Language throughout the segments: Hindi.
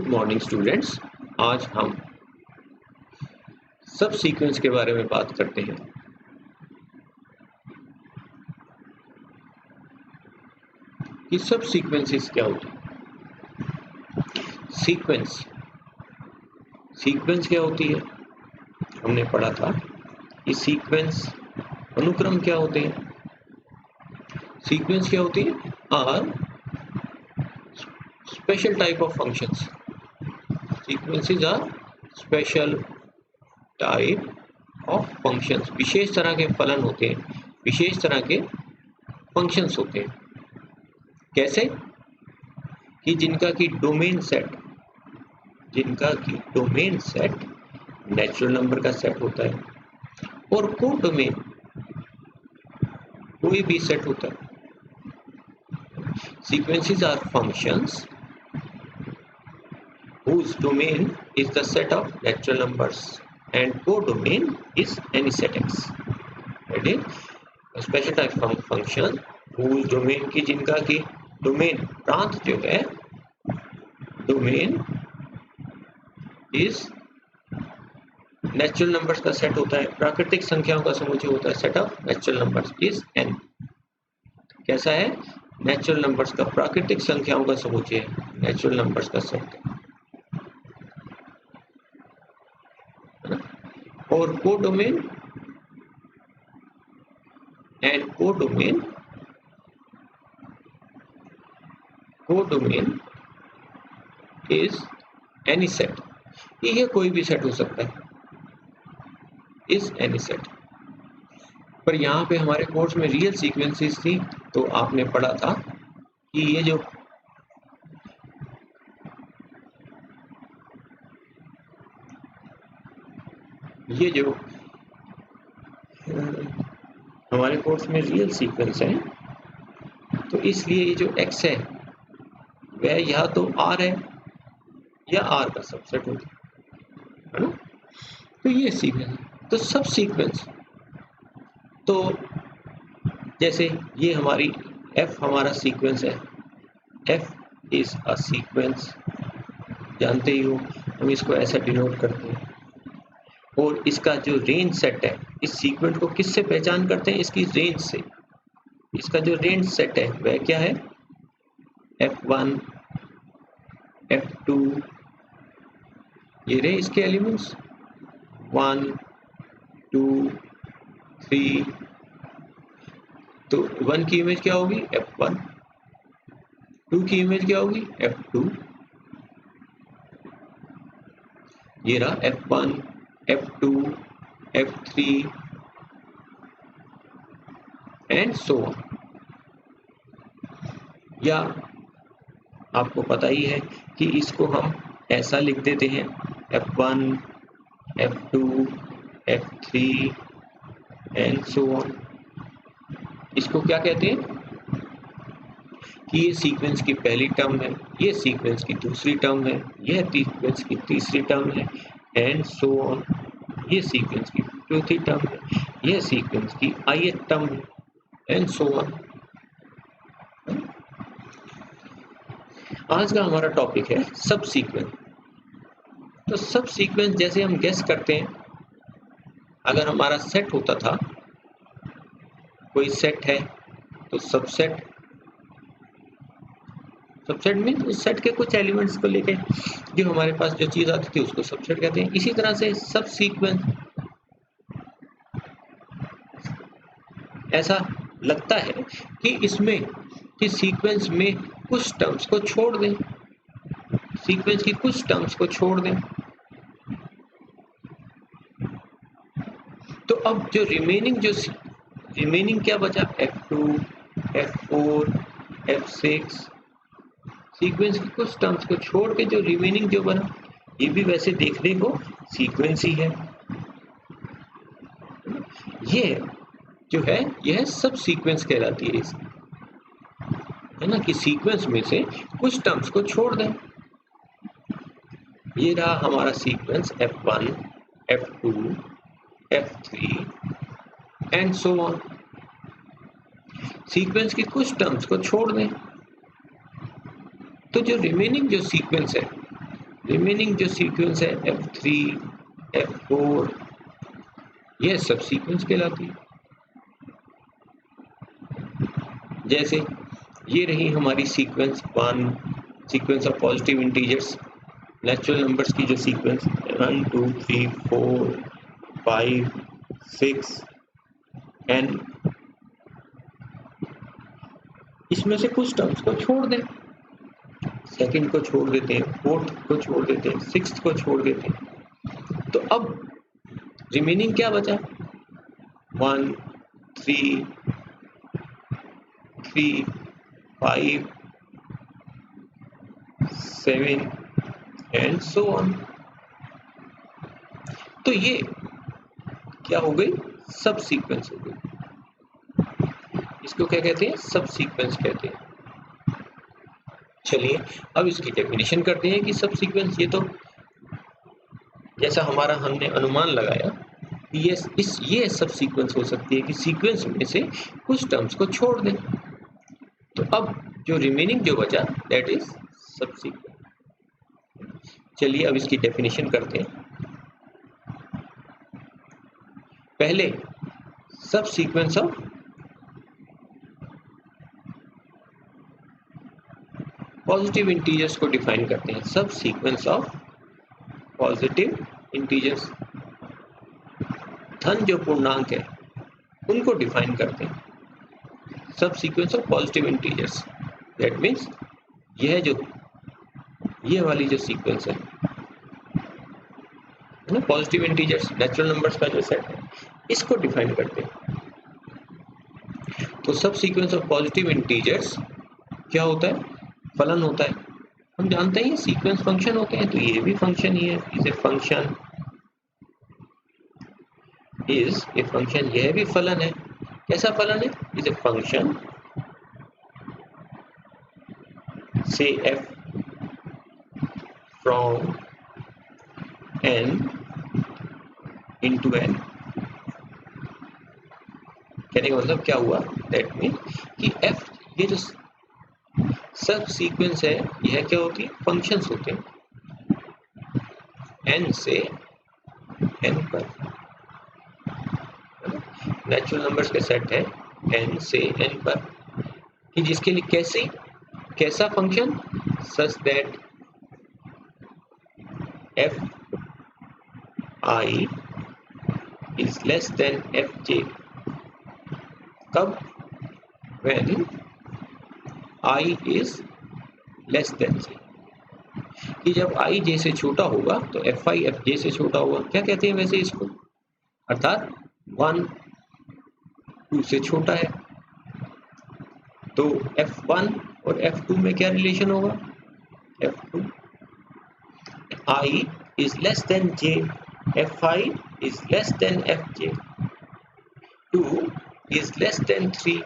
Good morning students. आज हम सब सीक्वेंस के बारे में बात करते हैं। कि सब सीक्वेंसेस क्या होते हैं। सीक्वेंस क्या होती है, हमने पढ़ा था कि सीक्वेंस अनुक्रम क्या होते हैं। सीक्वेंस क्या होती है, are special type of functions. Sequences are special type of functions. विशेष तरह के फलन होते हैं, विशेष तरह के फंक्शंस होते हैं। कैसे कि जिनका की डोमेन सेट नेचुरल नंबर का सेट होता है और को डोमेन कोई भी सेट होता है। Sequences are functions whose domain is the set of natural numbers and codomain is any set x. That is a special type of function whose domain की जिनका की डोमेन प्रांत जो है, डोमेन इज नेचुरल नंबर्स का सेट होता है, प्राकृतिक संख्याओं का समूह जो होता है, set of natural numbers is an. कैसा है, नेचुरल नंबर्स का, प्राकृतिक संख्याओं का समूह है, नेचुरल नंबर्स का सेट। और कोडोमेन इज एनी सेट। ये कोई भी सेट हो सकता है, इज एनी सेट। पर यहाँ पे हमारे कोर्स में रियल सीक्वेंसेस थी, तो आपने पढ़ा था कि ये जो हमारे कोर्स में रियल सीक्वेंस है, तो इसलिए ये जो x है वह या तो r है या r का सबसेट होता है ना। तो ये सीक्वेंस, तो सब सीक्वेंस, तो जैसे ये हमारी f हमारा सीक्वेंस है, f इज अ सीक्वेंस, जानते ही हो, हम इसको ऐसा डिनोट करते हैं। और इसका जो रेंज सेट है, इस सीक्वेंस को किससे पहचान करते हैं, इसकी रेंज से। इसका जो रेंज सेट है वह क्या है, f1 f2, ये रहे इसके एलिमेंट्स 1 2 3। तो 1 की इमेज क्या होगी, f1, 2 की इमेज क्या होगी, f2, ये रहा f1 f2 f3 and so on. या आपको पता ही है कि इसको हम ऐसा लिख देते हैं, f1 f2 f3 and so on. इसको क्या कहते हैं कि ये सीक्वेंस की पहली टर्म है, ये सीक्वेंस की दूसरी टर्म है, यह सीक्वेंस की तीसरी टर्म है एंड सो ऑन। ये सीक्वेंस की चौथी टर्म है, यह सीक्वेंस की ith टर्म है एंड सो ऑन। आज का हमारा टॉपिक है सब सीक्वेंस। तो सब सीक्वेंस जैसे हम गेस करते हैं, अगर हमारा सेट होता था, कोई सेट है तो सबसेट में उस सेट के कुछ एलिमेंट्स को लेके जो हमारे पास जो चीज आती थी उसको सबसेट कहते हैं। इसी तरह से सब सीक्वेंस ऐसा लगता है कि इसमें कि सीक्वेंस में कुछ टर्म्स को छोड़ दें, सीक्वेंस की कुछ टर्म्स को छोड़ दें। तो अब जो रिमेनिंग क्या बचा, f2 f4 f6, सीक्वेंस की कुछ टर्म्स को छोड़ के जो रिमेनिंग जो बना, ये भी वैसे देखने को सीक्वेंस ही है। ये जो है यह सब सीक्वेंस कहलाती है, है ना, कि सीक्वेंस में से कुछ टर्म्स को छोड़ दें। ये रहा हमारा sequence f1 f2 f3 and so on. Sequence की कुछ टर्म्स को छोड़ दें, तो जो रिमेनिंग जो सीक्वेंस है रिमेनिंग जो सीक्वेंस है F3, F4, यह सब सीक्वेंस कहलाती है। जैसे ये रही हमारी sequence 1, sequence of positive integers, natural numbers की जो सीक्वेंस 1 2 3 4 5 6 n, इसमें से कुछ टर्म्स को छोड़ दें, सेकंड को छोड़ देते हैं, फोर्थ को छोड़ देते हैं, सिक्स्थ को छोड़ देते हैं। तो अब रिमेनिंग क्या बचा? 1 3 3 5 7 एंड सो ऑन। तो ये क्या हो गई? सब सीक्वेंस हो गई। इसको क्या कहते हैं? सब सीक्वेंस कहते हैं। चलिए अब इसकी डेफिनेशन करते हैं कि सब सीक्वेंस, ये तो जैसा हमारा हमने अनुमान लगाया कि ये सब सीक्वेंस हो सकती है कि सीक्वेंस में से कुछ टर्म्स को छोड़ दें। तो अब जो रिमेनिंग जो बचा दैट इज सब सीक्वेंस। चलिए अब इसकी डेफिनेशन करते हैं। पहले सब सीक्वेंस ऑफ पॉजिटिव इंटीजर्स को डिफाइन करते हैं। सब सीक्वेंस ऑफ पॉजिटिव इंटीजर्स, धन जो पूर्णांक है उनको डिफाइन करते हैं। सब sequence of positive integers, that means ये वाली जो सीक्वेंस है ना, पॉजिटिव इंटीजर्स नेचुरल नंबर्स का जो सेट है, इसको डिफाइन करते हैं। तो सब सीक्वेंस ऑफ पॉजिटिव इंटीजर्स क्या होता है? फलन होता है। हम जानते हैं सीक्वेंस फंक्शन होते हैं, तो ये भी फंक्शन ही है। Is a function, is a function, यह भी फलन है। कैसा फलन है? इज ए फंक्शन से f from n into n। कहने का मतलब क्या हुआ? दैट मीन कि f, ये जो सब सीक्वेंस है, यह क्या होती है? फंक्शंस होते हैं n से n पर। नेचुरल नंबर्स का सेट है n से n पर, कि जिसके लिए कैसा function? Such that f I is less than fj। कब? when I is less than j। कि जब I j से छोटा होगा तो fi fj से छोटा होगा। क्या कहते हैं वैसे इसको? अर्थात 1 2 से छोटा है। तो f1 और f2 में क्या रिलेशन होगा? f2 I is less than j, fi is less than fj। 2 is less than 3,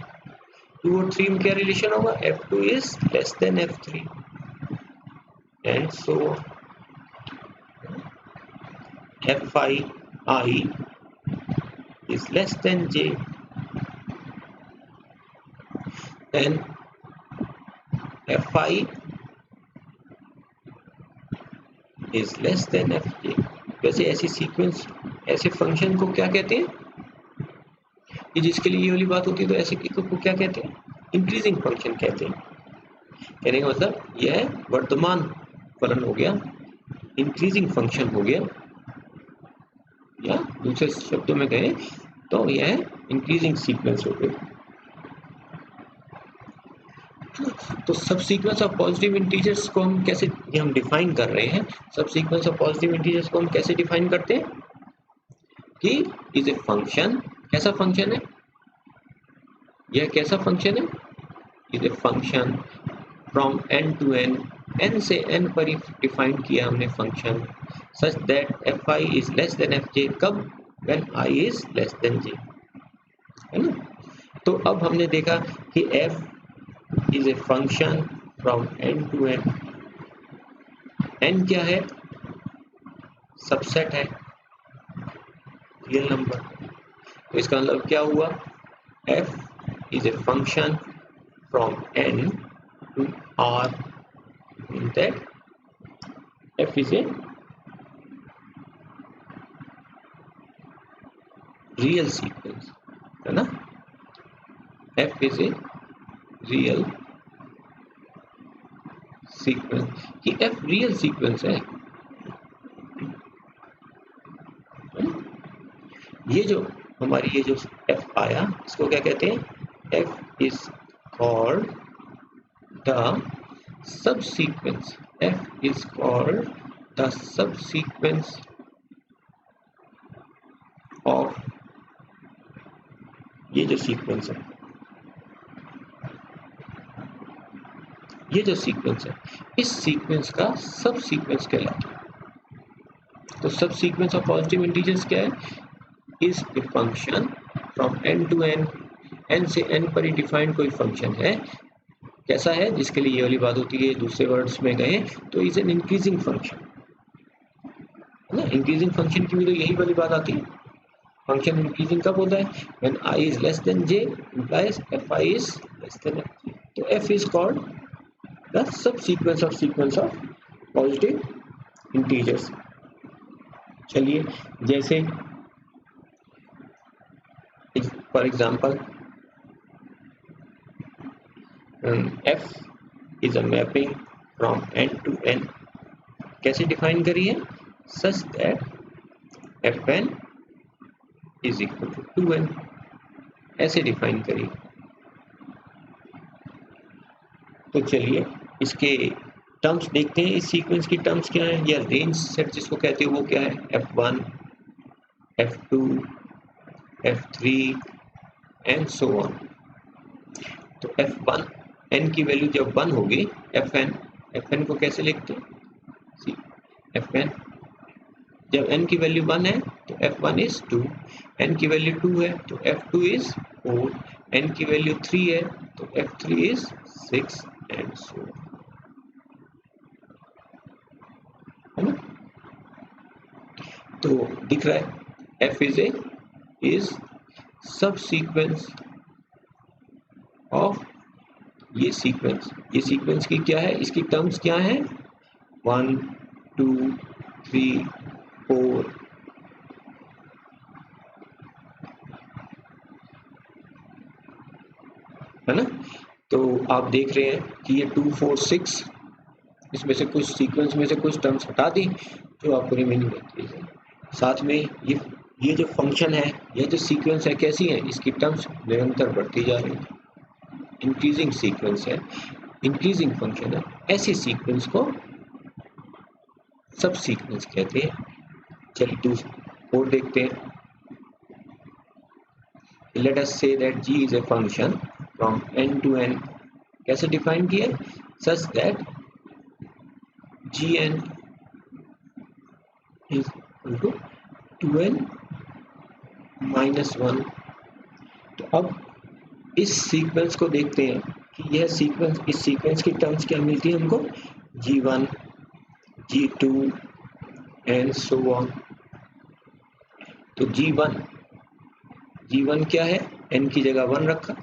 2 और 3 में क्या रिलेशन होगा? f2 is less than f3 and so fi I is less than j and fi is less than fj। वैसे ऐसी सीक्वेंस, ऐसे फंक्शन को क्या कहते हैं? कि जिसके लिए ये वाली बात होती है, तो ऐसे को क्या कहते हैं? इंक्रीजिंग फंक्शन कहते हैं। कहने का मतलब यह वर्तमान फलन हो गया, इंक्रीजिंग फंक्शन हो गया, या दूसरे शब्दों में कहें तो यह इंक्रीजिंग सीक्वेंस हो गया। तो सब सीक्वेंस ऑफ पॉजिटिव इंटीजर्स को हम कैसे, ये हम डिफाइन कर रहे हैं, सब सीक्वेंस ऑफ पॉजिटिव इंटीजर्स को हम कैसे डिफाइन करते हैं? कि इज ए फंक्शन। कैसा फंक्शन है? यह कैसा फंक्शन है? Is a function from n to n, n से n पर डिफाइन किया हमने function, such that fi is less than fj। कब? when I is less than j, है ना? तो अब हमने देखा कि f is a function from n to n। n क्या है? सबसेट है रियल नंबर। तो इसका मतलब क्या हुआ? f is a function from n to r, means that F is a real sequence, है ना? F is a real sequence, कि F real sequence है। ये जो हमारी ये जो F आया, इसको क्या कहते हैं? F is called the subsequence. F is called the subsequence of ये जो सीक्वेंस है, ये जो सीक्वेंस है, इस सीक्वेंस का सब सीक्वेंस कहलाता है। तो सब सीक्वेंस ऑफ पॉजिटिव इंटीजर्स क्या है? Is a function from n to n, n से n पर ही डिफाइंड कोई फंक्शन है। कैसा है? जिसके लिए ये वाली बात होती है, दूसरे वर्ड्स में गए तो इज एन इंक्रीजिंग फंक्शन, है ना? इंक्रीजिंग फंक्शन की भी तो यही वाली बात आती है। फंक्शन इंक्रीजिंग कब होता है? When i is less than j implies fi is less than f। तो f is called the subsequence of sequence of positive integers। चलिए, जैसे for example f is a mapping from n to n, कैसे डिफाइन करी है? such that fn is equal to 2n, ऐसे डिफाइन करी। तो चलिए इसके टर्म्स देखते हैं। इस सीक्वेंस की टर्म्स क्या है, या रेंज सेट जिसको कहते हैं वो क्या है? f1, f2, f3 and so on. तो f1 n की वैल्यू जब 1 होगी, fn को कैसे लिखते हैं? fn जब n की वैल्यू 1 है तो f1 इज 2, n की वैल्यू 2 है तो f2 इज 4, n की वैल्यू 3 है तो f3 इज 6 एंड सो, है ना? तो दिख रहा है f इज सब सीक्वेंस ऑफ ये सीक्वेंस की क्या है? इसकी टर्म्स क्या है? 1 2 3 4, है ना? तो आप देख रहे हैं कि ये 2 4 6, इसमें से कुछ सीक्वेंस में से कुछ टर्म्स हटा दी तो आपको रिमेनिंग रहती है। साथ में ये जो फंक्शन है, ये जो सीक्वेंस है, कैसी है? इसकी टर्म्स निरंतर बढ़ती जा रही है, इंक्रीजिंग सीक्वेंस है, इंक्रीजिंग फंक्शन है। ऐसे सीक्वेंस को सब सीक्वेंस कहते हैं। चलिए दूसरा और देखते हैं। Let us say that g is a function from n to n, कैसे डिफाइन किया? Such that gn is equal to 2n minus 1। तो अब इस सीक्वेंस को देखते हैं कि यह सीक्वेंस, इस सीक्वेंस की टर्म्स क्या मिलती है हमको? g1 g2 and so on. तो g1 क्या है? n की जगह 1 रखा,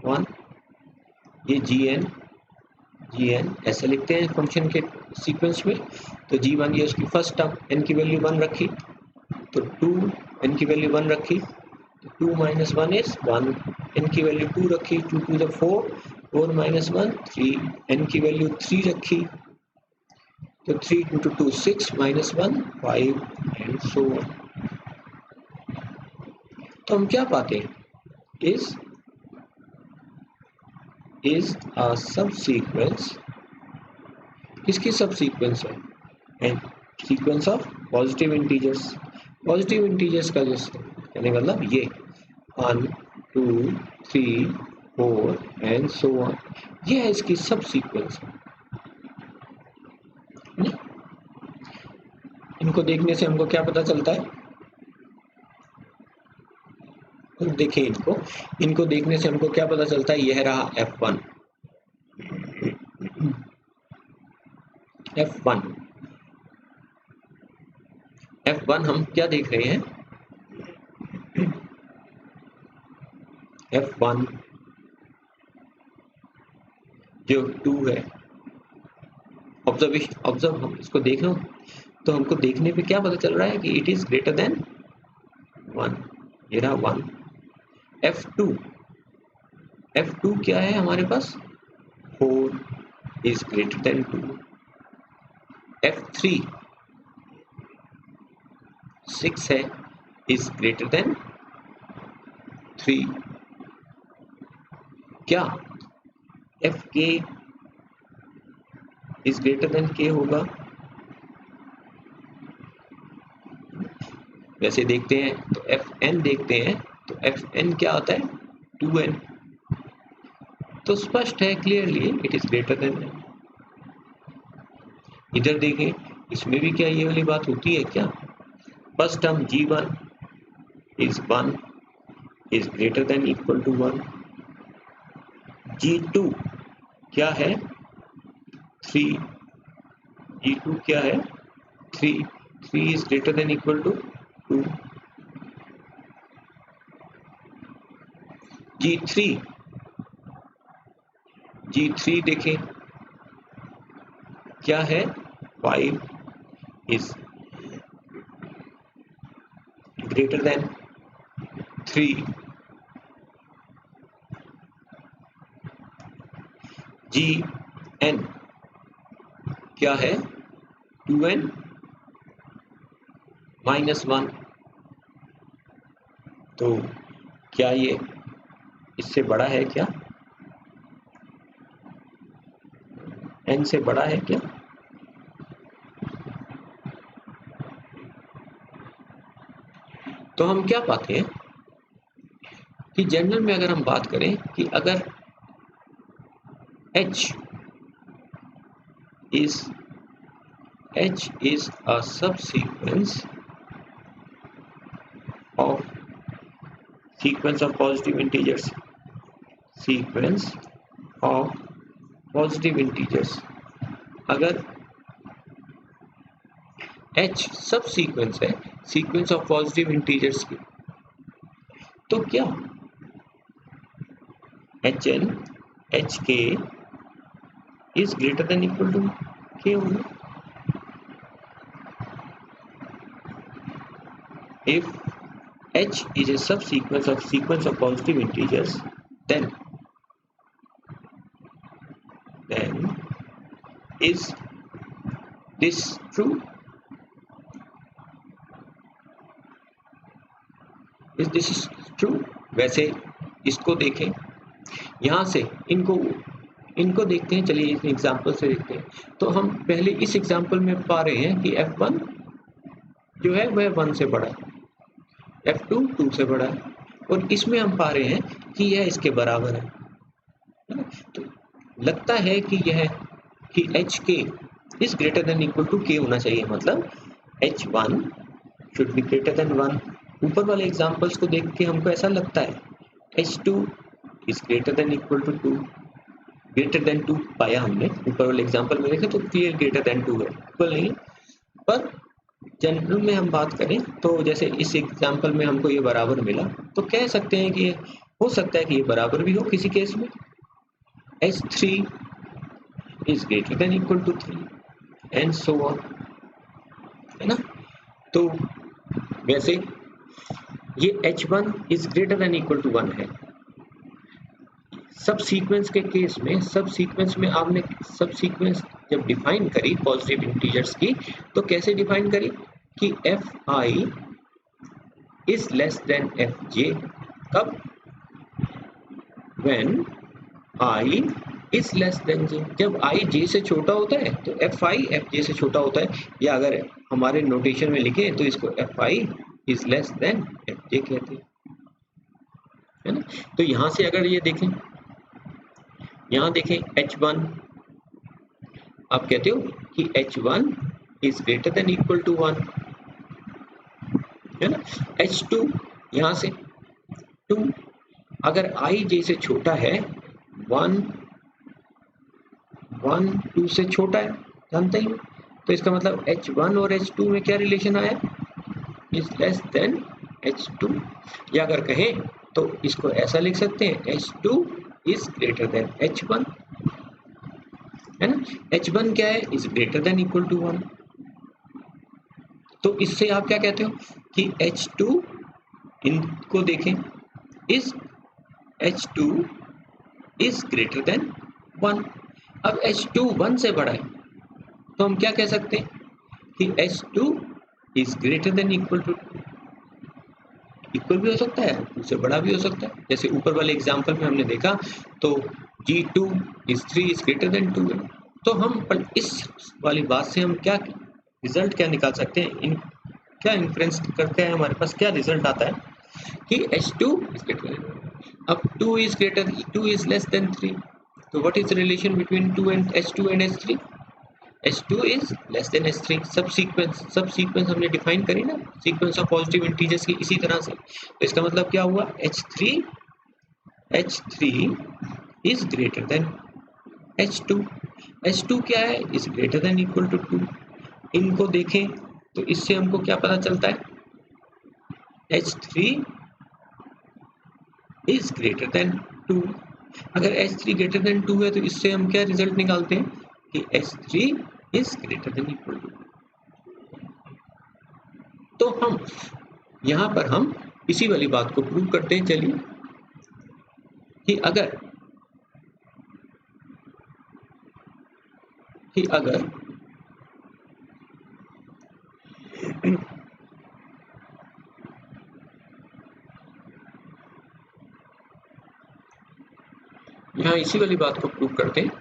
1। ये gn ऐसे लिखते हैं फंक्शन के सीक्वेंस में। तो g1 ये उसकी फर्स्ट टर्म, n की वैल्यू 1 रखी, तो 2, n की वैल्यू 1 रखी, तो 2 माइनस 1 इज 1, n की वैल्यू 2 रखी, 2 टू द 4, 4 माइनस 1 3, n की वैल्यू 3 रखी, तो 3 to 2 6 minus 1 5 and so on. तो हम क्या पाते हैं? is a subsequence, किसकी सब सीक्वेंस है? And sequence of positive integers. Positive integers का जो कहने का मतलब ये 1 2 3 4 एंड सो ऑन, ये है इसकी सब सीक्वेंस। इनको देखने से हमको क्या पता चलता है? तो देखिए इनको देखने से हमको क्या पता चलता है? यह रहा f1, f1 हम क्या देख रहे हैं? f1 जो 2 है, ऑब्जर्व हम इसको देख लो तो हमको देखने पे क्या पता चल रहा है कि इट इज ग्रेटर देन 1। ये रहा 1। F2 क्या है हमारे पास, 4 इज ग्रेटर देन 2। F3 6 है, इज ग्रेटर देन 3। क्या Fk is greater then k होगा? वैसे देखते हैं तो Fn देखते हैं तो Fn क्या आता है, 2n। तो स्पष्ट है clearly it is greater then n। इधर देखें, इसमें भी क्या ये वाली बात होती है क्या? First term G1 is 1 is greater than equal to 1। G2 क्या है, 3। G2 क्या है, 3 is greater than equal to 2। G3 देखें क्या है, 5 इज ग्रेटर देन 3। Gn क्या है, 2n माइनस 1। तो क्या ये इससे बड़ा है क्या, n से बड़ा है क्या? तो हम क्या पाते हैं कि जनरल में अगर हम बात करें कि अगर H is a subsequence of sequence of positive integers, अगर H सब सीक्वेंस है सीक्वेंस ऑफ पॉजिटिव इंटीजर्स की, तो क्या Hn Hk is greater than equal to k होगा? If H is a subsequence of sequence of positive integers, then is this true? Is this true? वैसे इसको देखें, यहाँ से इनको देखते हैं। चलिए इस एग्जाम्पल से देखते हैं। तो हम पहले इस एग्जाम्पल में पा रहे हैं कि F1 जो है वह 1 से बड़ा है, F2 2 से बड़ा है, और इसमें हम पा रहे हैं कि यह इसके बराबर है। तो लगता है कि यह कि Hk is greater than equal to k होना चाहिए, मतलब H1 should be greater than 1। ऊपर वाले एग्जाम्पल्स को देख के हमको ऐसा लगता है। H2 is greater than equal to 2, greater than 2 पाया हमने। ऊपर वाले एग्जाम्पल में देखें तो क्लियर ग्रेटर देन 2 है, इक्वल नहीं। पर जनरल में हम बात करें तो जैसे इस एग्जाम्पल में हमको ये बराबर मिला, तो कह सकते हैं कि हो सकता है कि ये बराबर भी हो किसी केस में। H3 is greater than equal to 3 and so on, है ना। तो वैसे ये H1 is greater than equal to 1 है। सब सीक्वेंस के केस में, सब सीक्वेंस में आपने सब सीक्वेंस जब डिफाइन करी पॉजिटिव इंटीजर्स की, तो कैसे डिफाइन करी कि Fi is less than Fj। कब? When I is less then j। जब I j से छोटा होता है तो Fi Fj से छोटा होता है, या अगर हमारे नोटेशन में लिखे तो इसको Fi is less than Fj कहते हैं, है ना। तो यहाँ से अगर ये देखें, यहाँ देखें H1, आप कहते हो कि H1 is greater than equal to 1, है ना। H2 यहाँ से 2, अगर I j से छोटा है, 1 2 से छोटा है, जानते ही, तो इसका मतलब H1 और H2 में क्या रिलेशन आया, इज लेस देन H2। या अगर कहें तो इसको ऐसा लिख सकते हैं, H2 is greater then H1, है ना। H1 क्या है, is greater than equal to 1। तो इससे आप क्या कहते हो कि H2, इनको देखें, is H2 is greater then 1। अब H2 1 से बड़ा है तो हम क्या कह सकते हैं कि H2 is greater than equal to 2। Equal भी हो सकता है, उससे बड़ा भी हो सकता है। जैसे ऊपर वाले एग्जांपल में हमने देखा तो G2 is 3 is greater than 2 है। तो हम इस वाली बात से हम क्या रिजल्ट क्या निकाल सकते हैं, इन क्या इन्फ्रेंस करते हैं, हमारे पास क्या रिजल्ट आता है कि H2 इज ग्रेटर देन, अब 2 इज लेस देन 3। तो what is the relation between 2 and H2 and H3? H2 is less than H3। सब सीक्वेंस हमने डिफाइन करी ना, सीक्वेंस ऑफ पॉजिटिव इंटीजर्स की इसी तरह से। तो इसका मतलब क्या हुआ, H3 is greater than H2। H2 क्या है, is greater than equal to 2। इनको देखें तो इससे हमको क्या पता चलता है, H3 is greater than 2। अगर H3 greater than 2 है तो इससे हम क्या रिजल्ट निकालते हैं कि H3 is greater than equal to 2। तो हम यहाँ पर हम इसी वाली बात को प्रूव करते हैं। चलिए कि अगर यहाँ इसी वाली बात को प्रूव करते हैं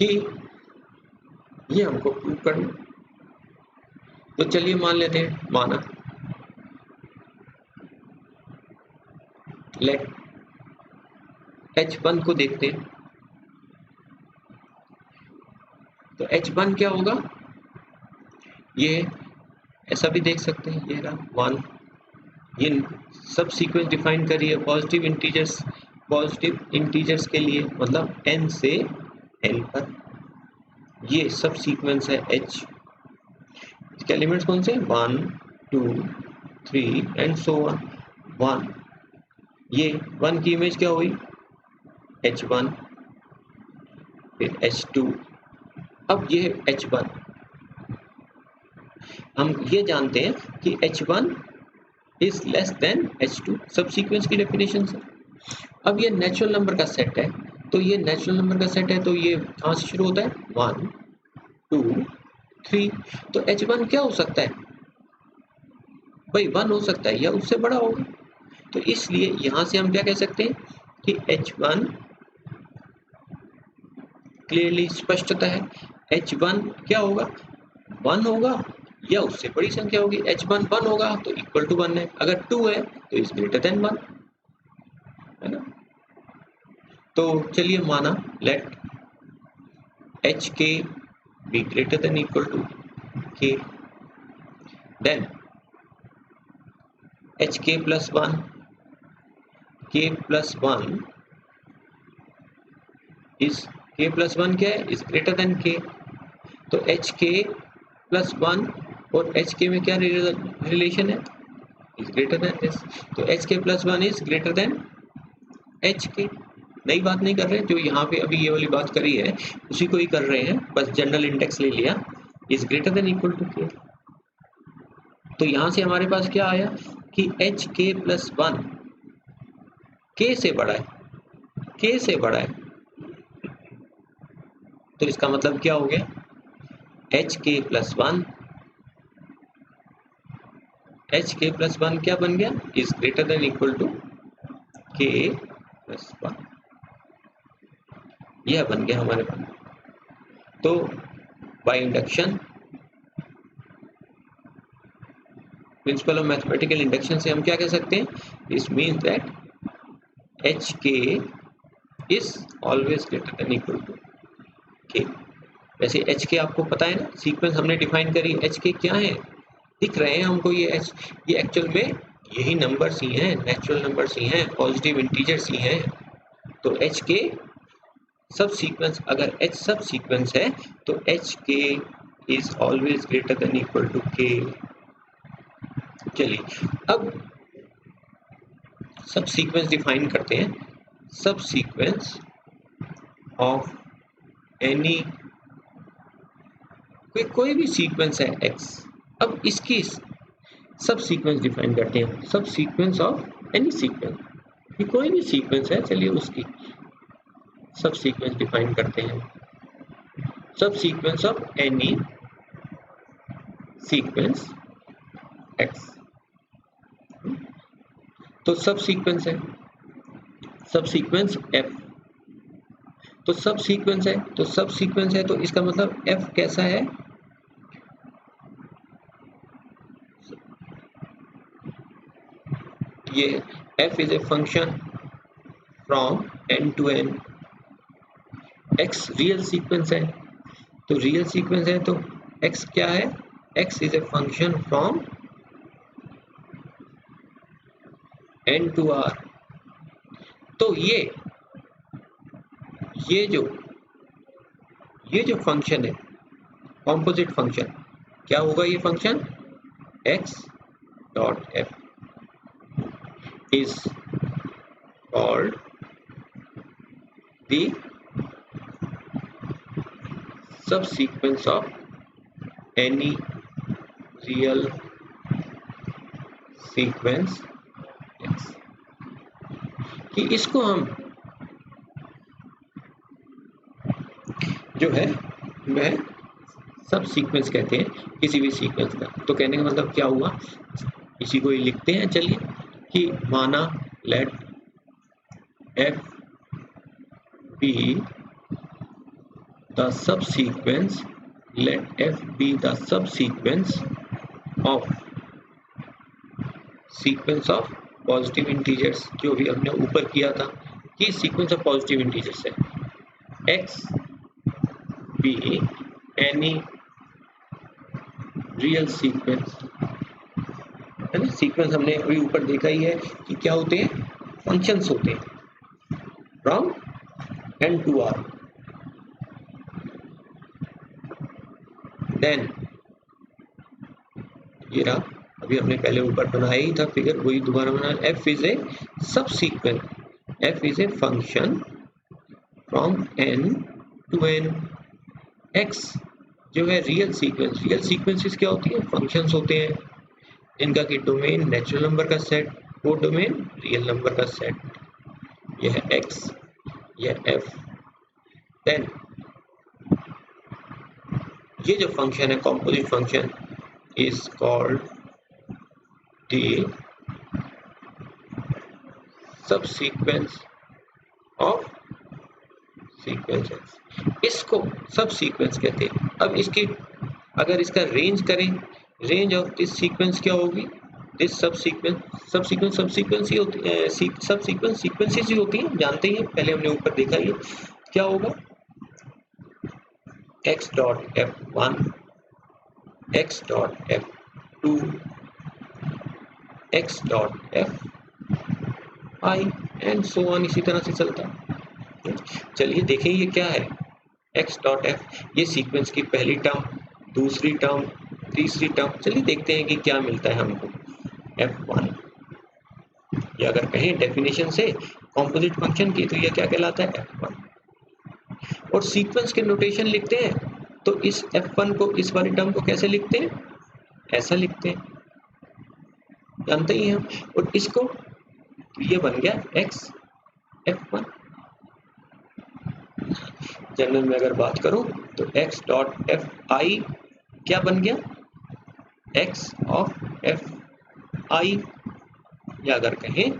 कि ये हमको प्रूव करना। तो चलिए मान लेते हैं, माना लेट H1 को देखते हैं। तो H1 क्या होगा, ये ऐसा भी देख सकते हैं, ये रहा 1। ये सब सीक्वेंस डिफाइन करिए पॉजिटिव इंटीजर्स के लिए, मतलब n से n पर। ये सब सीक्वेंस है H के एलिमेंट्स कौन से, 1 2 3 एंड सो ऑन। 1, ये 1 की इमेज क्या हुई, H1, फिर H2, अब ये H1। हम ये जानते हैं कि H1 is less then H2, सब सीक्वेंस की डेफिनेशन से। अब ये नेचुरल नंबर का सेट है, तो ये नेचुरल नंबर का सेट है तो ये कहाँ से शुरू होता है, 1 2 3। तो H1 क्या हो सकता है भाई, 1 हो सकता है या उससे बड़ा होगा। तो इसलिए यहाँ से हम क्या कह सकते हैं कि H1 क्लियरली स्पष्टता है, H1 क्या होगा, 1 होगा या उससे बड़ी संख्या होगी। H1 1 होगा तो इक्वल टू 1 है, अगर 2 है तो इज ग्रेटर देन 1, है ना। तो चलिए माना late HK be greater than equal to K, then HK plus 1, K plus 1 is, K plus 1 क्या है, is greater than K। तो HK plus 1 और HK में क्या रिलेशन है, is greater than this। तो HK plus 1 is greater than HK। नई बात नहीं कर रहे, जो यहाँ पे अभी ये वाली बात करी है उसी को ही कर रहे हैं, बस जनरल इंडेक्स ले लिया, is greater than equal to K। तो यहाँ से हमारे पास क्या आया कि HK plus 1 K से बड़ा है, K से बड़ा है। तो इसका मतलब क्या हो गया, HK plus 1 क्या बन गया, is greater than equal to K plus 1, यह बन गया हमारे पास। तो by induction, principle of mathematical induction से हम क्या कह सकते हैं, this means that HK is always greater than equal to K। वैसे HK आपको पता है ना, सीक्वेंस हमने डिफाइन करी, HK क्या है, दिख रहे हैं हमको ये ये एक्चुअल में यही नंबर्स ही हैं, नेचुरल नंबर्स ही हैं, पॉजिटिव इंटीजर्स ही हैं। तो HK सब सीक्वेंस, अगर H सब सीक्वेंस है तो HK is always greater than equal to K। चलिए अब सब सीक्वेंस डिफाइन करते हैं। सब सीक्वेंस ऑफ एनी, कोई भी सीक्वेंस है x, अब इसकी सब सीक्वेंस डिफाइन करते हैं। सब सीक्वेंस ऑफ एनी सीक्वेंस, कि कोई भी सीक्वेंस है, चलिए उसकी सब सीक्वेंस डिफाइन करते हैं। सब sequence of any sequence x, तो सब सीक्वेंस है, सब सीक्वेंस f, तो सब सीक्वेंस है, तो सब सीक्वेंस है, तो इसका मतलब f कैसा है, ये f is a function from n to n, x real sequence है, तो रियल सीक्वेंस है तो x क्या है, x is a function from n to r। तो ये जो फंक्शन है कॉम्पोजिट फंक्शन, क्या होगा ये function, x dot f is called the subsequence of any real sequence x, कि इसको हम जो है वह सब सीक्वेंस कहते हैं किसी भी सीक्वेंस का। तो कहने का मतलब क्या हुआ, इसी को ही लिखते हैं चलिए, कि माना late f be the subsequence, let f be the subsequence of sequence of positive integers, जो भी हमने ऊपर किया था कि सीक्वेंस ऑफ पॉजिटिव इंटीजर्स है, x be any real sequence, है ना। सीक्वेंस हमने अभी ऊपर देखा ही है कि क्या होते हैं, फंक्शंस होते हैं from n to r, then ये रहा, अभी हमने पहले ऊपर बनाया ही था फिगर, वही दोबारा बनाया, f इज ए सब sequence, f is a function from n to n, x जो है रियल सीक्वेंस, रियल सीक्वेंसेस क्या होती है, फंक्शंस होते हैं जिनका कि डोमेन नेचुरल नंबर का सेट, वो डोमेन रियल नंबर का सेट, यह है x, यह f। देन ये जो फंक्शन है composite function is called the sub sequence of sequences, इसको सब सीक्वेंस कहते हैं। अब इसकी अगर इसका रेंज करें, रेंज ऑफ दिस सीक्वेंस क्या होगी, दिस सब सीक्वेंस ही होती है, सब सीक्वेंसेस ही होती हैं, जानते ही हैं, पहले हमने ऊपर देखा ही है, क्या होगा, x dot f1, x dot f2, x dot fi and so on, इसी तरह से चलता है। चलिए देखें ये क्या है, x डॉट f, ये सीक्वेंस की पहली टर्म, दूसरी टर्म, तीसरी टर्म, चलिए देखते हैं कि क्या मिलता है हमको, f1, या अगर कहें डेफिनेशन से कॉम्पोजिट फंक्शन की, तो यह क्या कहलाता है, f1। और सीक्वेंस के नोटेशन लिखते हैं, तो इस f1 को, इस वाली टर्म को कैसे लिखते हैं, ऐसा लिखते हैं, जानते ही हैं हम। और इसको, तो ये बन गया x f1। जनरल में अगर बात करूं तो x डॉट fi क्या बन गया, x ऑफ fi, या अगर कहें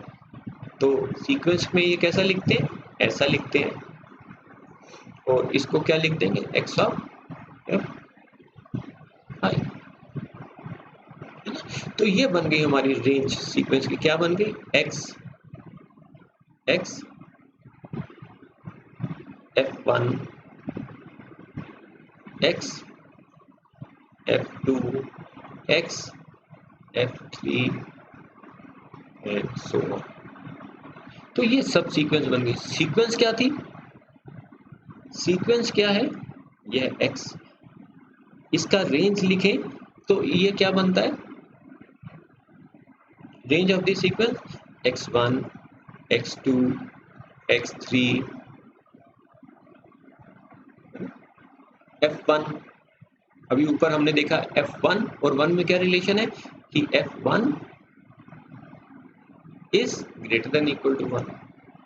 तो सीक्वेंस में ये कैसा लिखते हैं, ऐसा लिखते हैं, और इसको क्या लिख देंगे, x ऑफ fi। तो ये बन गई हमारी रेंज सीक्वेंस की, क्या बन गई, x f1, x f2, x f3 and so on. तो ये सब सीक्वेंस बन गई। सीक्वेंस क्या थी, सीक्वेंस क्या है, यह x, इसका रेंज लिखें तो ये क्या बनता है, range of the sequence x1 x2 x3 f1। अभी ऊपर हमने देखा f1 और 1 में क्या रिलेशन है कि f1 is greater than equal to 1,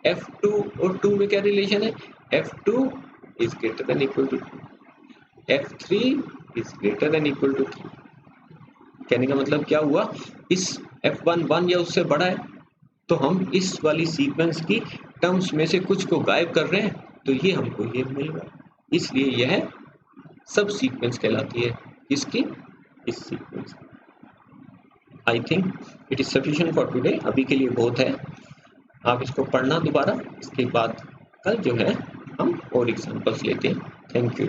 f2 और 2 में क्या रिलेशन है, f2 is greater than equal to 2, f3 is greater than equal to 3। कहने का मतलब क्या हुआ, इस f1 1 या उससे बड़ा है तो हम इस वाली सीक्वेंस की टर्म्स में से कुछ को गायब कर रहे हैं, तो ये हमको ये मिल रहा है, इसलिए यह सब सीक्वेंस कहलाती है। इसकी इस sequence. I think it is sufficient for today, अभी के लिए बहुत है। आप इसको पढ़ना दोबारा, इसके बाद कल जो है हम और एग्जांपल्स लेते हैं। Thank you.